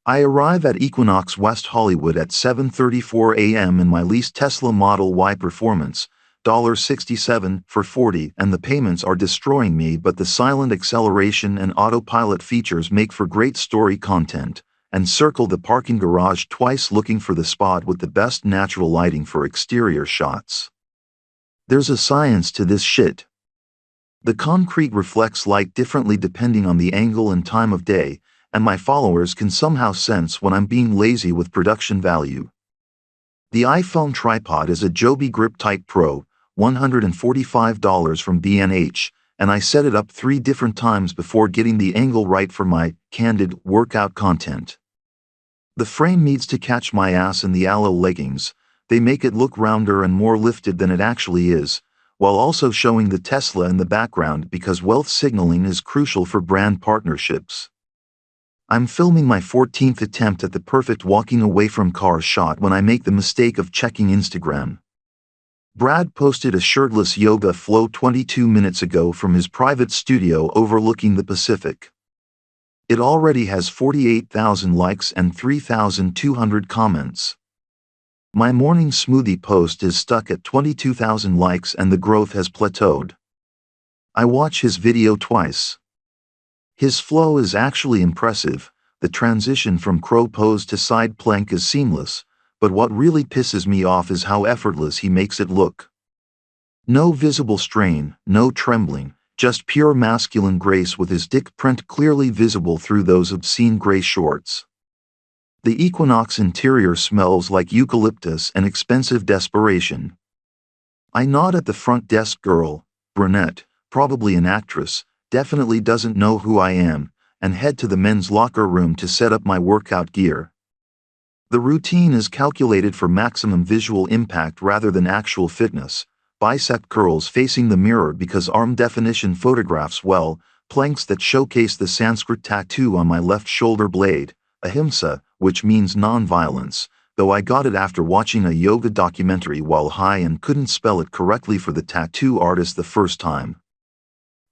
I arrive at Equinox West Hollywood at 7:34 a.m. in my leased Tesla Model Y Performance, $67 for 40, and the payments are destroying me, but the silent acceleration and autopilot features make for great story content, and circle the parking garage twice looking for the spot with the best natural lighting for exterior shots. There's a science to this shit. The concrete reflects light differently depending on the angle and time of day, and my followers can somehow sense when I'm being lazy with production value. The iPhone tripod is a Joby Grip Type Pro, $145 from B&H, and I set it up 3 different times before getting the angle right for my candid workout content. The frame needs to catch my ass in the aloe leggings. They make it look rounder and more lifted than it actually is, while also showing the Tesla in the background because wealth signaling is crucial for brand partnerships. I'm filming my 14th attempt at the perfect walking away from car shot when I make the mistake of checking Instagram. Brad posted a shirtless yoga flow 22 minutes ago from his private studio overlooking the Pacific. It already has 48,000 likes and 3,200 comments. My morning smoothie post is stuck at 22,000 likes and the growth has plateaued. I watch his video twice. His flow is actually impressive, the transition from crow pose to side plank is seamless, but what really pisses me off is how effortless he makes it look. No visible strain, no trembling, just pure masculine grace with his dick print clearly visible through those obscene gray shorts. The Equinox interior smells like eucalyptus and expensive desperation. I nod at the front desk girl, brunette, probably an actress, definitely doesn't know who I am, and head to the men's locker room to set up my workout gear. The routine is calculated for maximum visual impact rather than actual fitness. Bicep curls facing the mirror because arm definition photographs well, planks that showcase the Sanskrit tattoo on my left shoulder blade, ahimsa, which means non-violence, though I got it after watching a yoga documentary while high and couldn't spell it correctly for the tattoo artist the first time.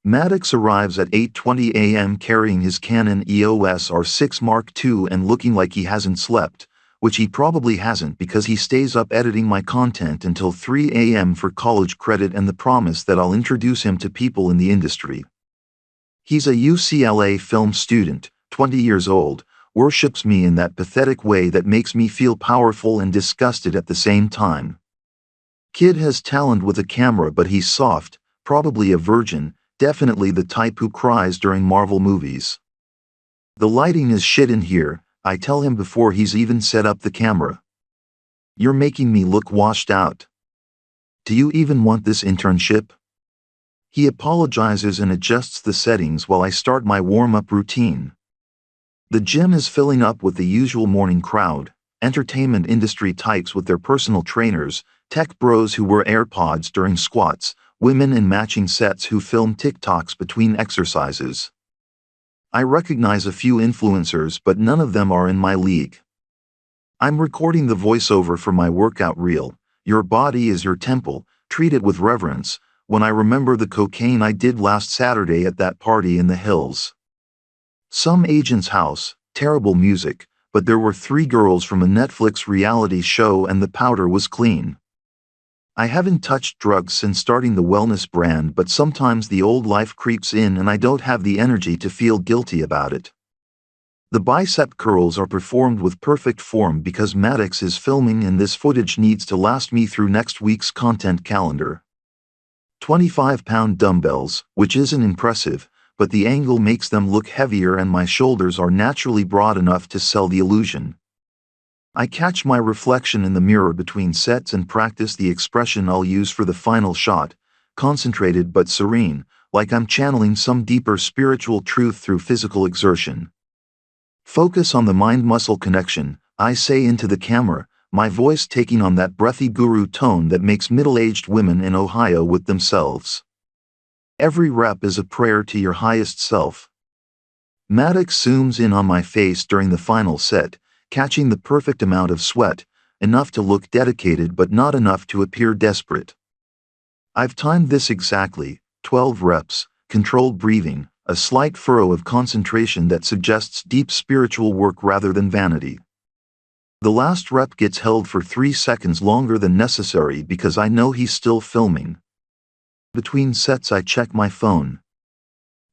Maddox arrives at 8:20 a.m. carrying his Canon EOS R6 Mark II and looking like he hasn't slept, which he probably hasn't because he stays up editing my content until 3 a.m. for college credit and the promise that I'll introduce him to people in the industry. He's a UCLA film student, 20 years old, worships me in that pathetic way that makes me feel powerful and disgusted at the same time. Kid has talent with a camera, but he's soft, probably a virgin, definitely the type who cries during Marvel movies. The lighting is shit in here, I tell him before he's even set up the camera. You're making me look washed out. Do you even want this internship? He apologizes and adjusts the settings while I start my warm-up routine. The gym is filling up with the usual morning crowd, entertainment industry types with their personal trainers, tech bros who wear AirPods during squats, women in matching sets who film TikToks between exercises. I recognize a few influencers, but none of them are in my league. I'm recording the voiceover for my workout reel, "Your body is your temple, treat it with reverence," when I remember the cocaine I did last Saturday at that party in the hills. Some agent's house, terrible music, but there were 3 girls from a Netflix reality show and the powder was clean. I haven't touched drugs since starting the wellness brand, but sometimes the old life creeps in and I don't have the energy to feel guilty about it. The bicep curls are performed with perfect form because Maddox is filming and this footage needs to last me through next week's content calendar. 25-pound dumbbells, which isn't impressive, but the angle makes them look heavier and my shoulders are naturally broad enough to sell the illusion. I catch my reflection in the mirror between sets and practice the expression I'll use for the final shot, concentrated but serene, like I'm channeling some deeper spiritual truth through physical exertion. Focus on the mind-muscle connection, I say into the camera, my voice taking on that breathy guru tone that makes middle-aged women in Ohio with themselves. Every rep is a prayer to your highest self. Maddox zooms in on my face during the final set, catching the perfect amount of sweat, enough to look dedicated but not enough to appear desperate. I've timed this exactly, 12 reps, controlled breathing, a slight furrow of concentration that suggests deep spiritual work rather than vanity. The last rep gets held for 3 seconds longer than necessary because I know he's still filming. Between sets I check my phone.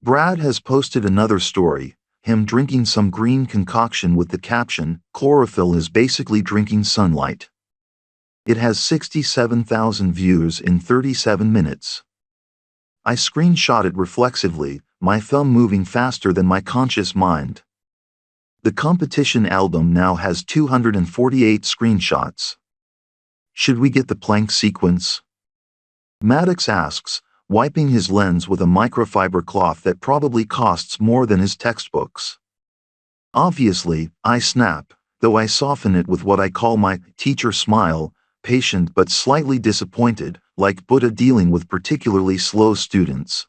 Brad has posted another story, him drinking some green concoction with the caption, "Chlorophyll is basically drinking sunlight." It has 67,000 views in 37 minutes. I screenshot it reflexively, my thumb moving faster than my conscious mind. The competition album now has 248 screenshots. Should we get the plank sequence? Maddox asks, wiping his lens with a microfiber cloth that probably costs more than his textbooks. Obviously, I snap, though I soften it with what I call my teacher smile, patient but slightly disappointed, like Buddha dealing with particularly slow students.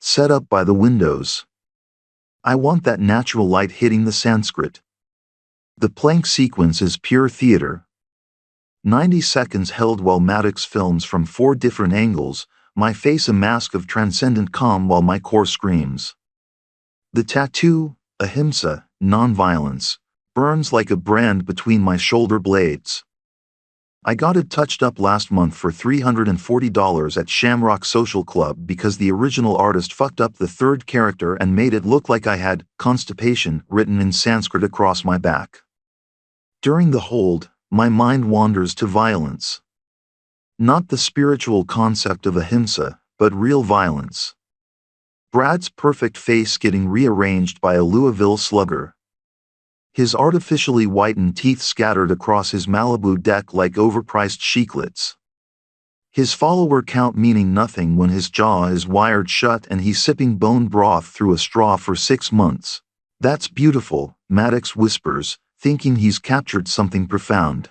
Set up by the windows. I want that natural light hitting the Sanskrit. The plank sequence is pure theater. 90 seconds held while Maddox films from 4 different angles, my face a mask of transcendent calm while my core screams. The tattoo, ahimsa, non-violence, burns like a brand between my shoulder blades. I got it touched up last month for $340 at Shamrock Social Club because the original artist fucked up the 3rd character and made it look like I had constipation written in Sanskrit across my back. During the hold, my mind wanders to violence. Not the spiritual concept of ahimsa, but real violence. Brad's perfect face getting rearranged by a Louisville slugger. His artificially whitened teeth scattered across his Malibu deck like overpriced chiclets. His follower count meaning nothing when his jaw is wired shut and he's sipping bone broth through a straw for 6 months. That's beautiful, Maddox whispers, thinking he's captured something profound.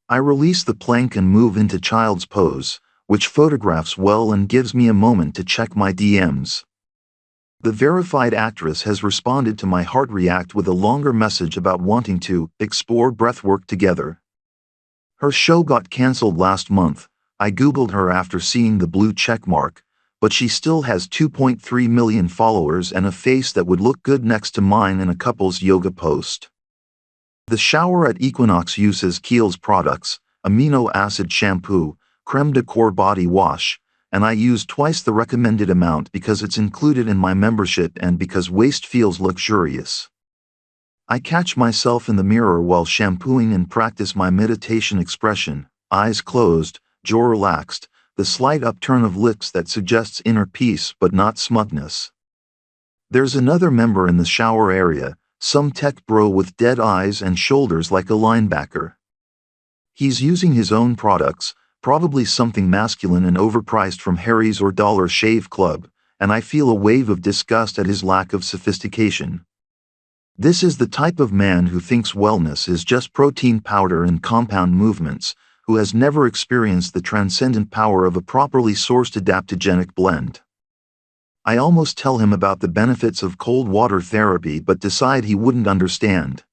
I release the plank and move into child's pose, which photographs well and gives me a moment to check my DMs. The verified actress has responded to my heart react with a longer message about wanting to explore breathwork together. Her show got cancelled last month. I googled her after seeing the blue checkmark, but she still has 2.3 million followers and a face that would look good next to mine in a couple's yoga post. The shower at Equinox uses Kiehl's products, amino acid shampoo, creme de corps body wash, and I use twice the recommended amount because it's included in my membership and because waste feels luxurious. I catch myself in the mirror while shampooing and practice my meditation expression, eyes closed, jaw relaxed, the slight upturn of lips that suggests inner peace but not smugness. There's another member in the shower area, some tech bro with dead eyes and shoulders like a linebacker. He's using his own products, probably something masculine and overpriced from Harry's or Dollar Shave Club, and I feel a wave of disgust at his lack of sophistication. This is the type of man who thinks wellness is just protein powder and compound movements, who has never experienced the transcendent power of a properly sourced adaptogenic blend. I almost tell him about the benefits of cold water therapy but decide he wouldn't understand.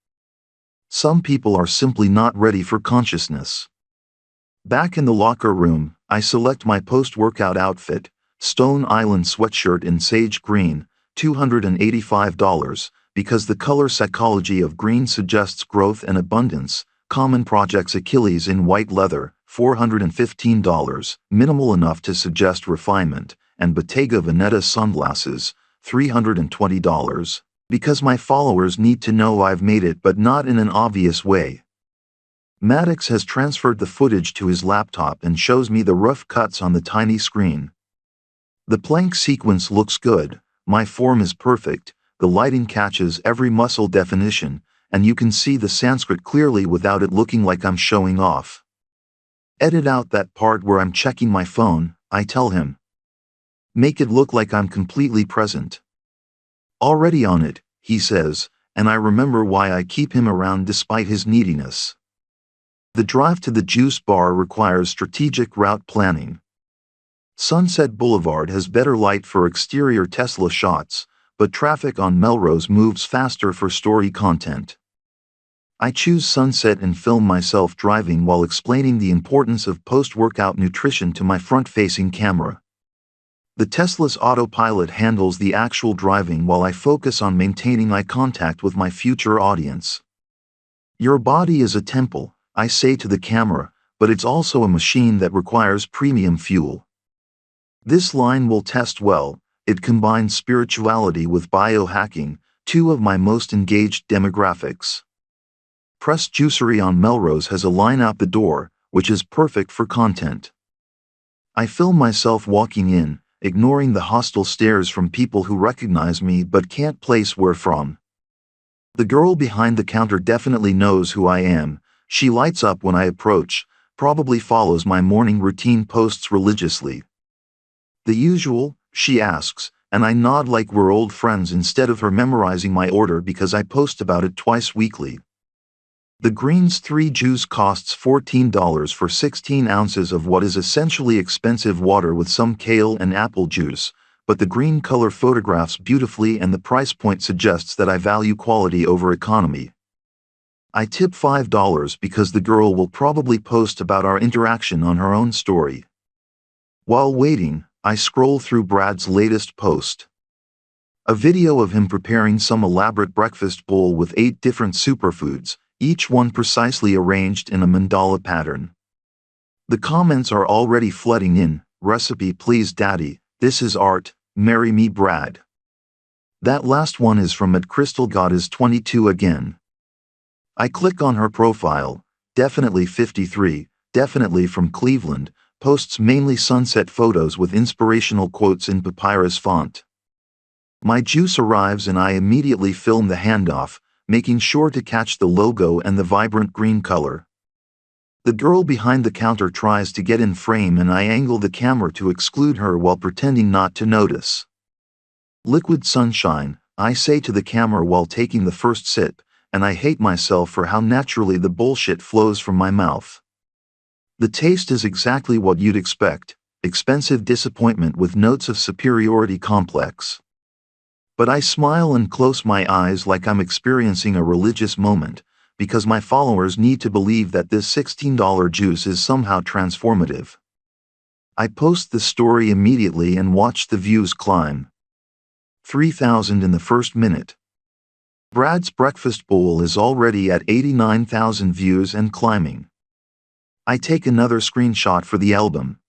Some people are simply not ready for consciousness. Back in the locker room, I select my post-workout outfit, Stone Island sweatshirt in sage green, $285, because the color psychology of green suggests growth and abundance. Common Project's Achilles in white leather, $415, minimal enough to suggest refinement, and Bottega Veneta sunglasses, $320, because my followers need to know I've made it but not in an obvious way. Maddox has transferred the footage to his laptop and shows me the rough cuts on the tiny screen. The plank sequence looks good, my form is perfect, the lighting catches every muscle definition, and you can see the Sanskrit clearly without it looking like I'm showing off. Edit out that part where I'm checking my phone, I tell him. Make it look like I'm completely present. Already on it, he says, and I remember why I keep him around despite his neediness. The drive to the juice bar requires strategic route planning. Sunset Boulevard has better light for exterior Tesla shots, but traffic on Melrose moves faster for story content. I choose sunset and film myself driving while explaining the importance of post-workout nutrition to my front-facing camera. The Tesla's autopilot handles the actual driving while I focus on maintaining eye contact with my future audience. Your body is a temple, I say to the camera, but it's also a machine that requires premium fuel. This line will test well. It combines spirituality with biohacking, two of my most engaged demographics. Press Juicery on Melrose has a line out the door, which is perfect for content. I film myself walking in, ignoring the hostile stares from people who recognize me but can't place where from. The girl behind the counter definitely knows who I am. She lights up when I approach, probably follows my morning routine posts religiously. The usual, she asks, and I nod like we're old friends instead of her memorizing my order because I post about it twice weekly. The Greens 3 juice costs $14 for 16 ounces of what is essentially expensive water with some kale and apple juice, but the green color photographs beautifully and the price point suggests that I value quality over economy. I tip $5 because the girl will probably post about our interaction on her own story. While waiting, I scroll through Brad's latest post. A video of him preparing some elaborate breakfast bowl with 8 different superfoods, each one precisely arranged in a mandala pattern. The comments are already flooding in. Recipe please daddy, this is art, marry me Brad. That last one is from @CrystalGoddess22 again. I click on her profile, definitely 53, definitely from Cleveland, posts mainly sunset photos with inspirational quotes in papyrus font. My juice arrives and I immediately film the handoff, making sure to catch the logo and the vibrant green color. The girl behind the counter tries to get in frame and I angle the camera to exclude her while pretending not to notice. Liquid sunshine, I say to the camera while taking the first sip, and I hate myself for how naturally the bullshit flows from my mouth. The taste is exactly what you'd expect, expensive disappointment with notes of superiority complex. But I smile and close my eyes like I'm experiencing a religious moment, because my followers need to believe that this $16 juice is somehow transformative. I post the story immediately and watch the views climb. 3,000 in the first minute. Brad's breakfast bowl is already at 89,000 views and climbing. I take another screenshot for the album,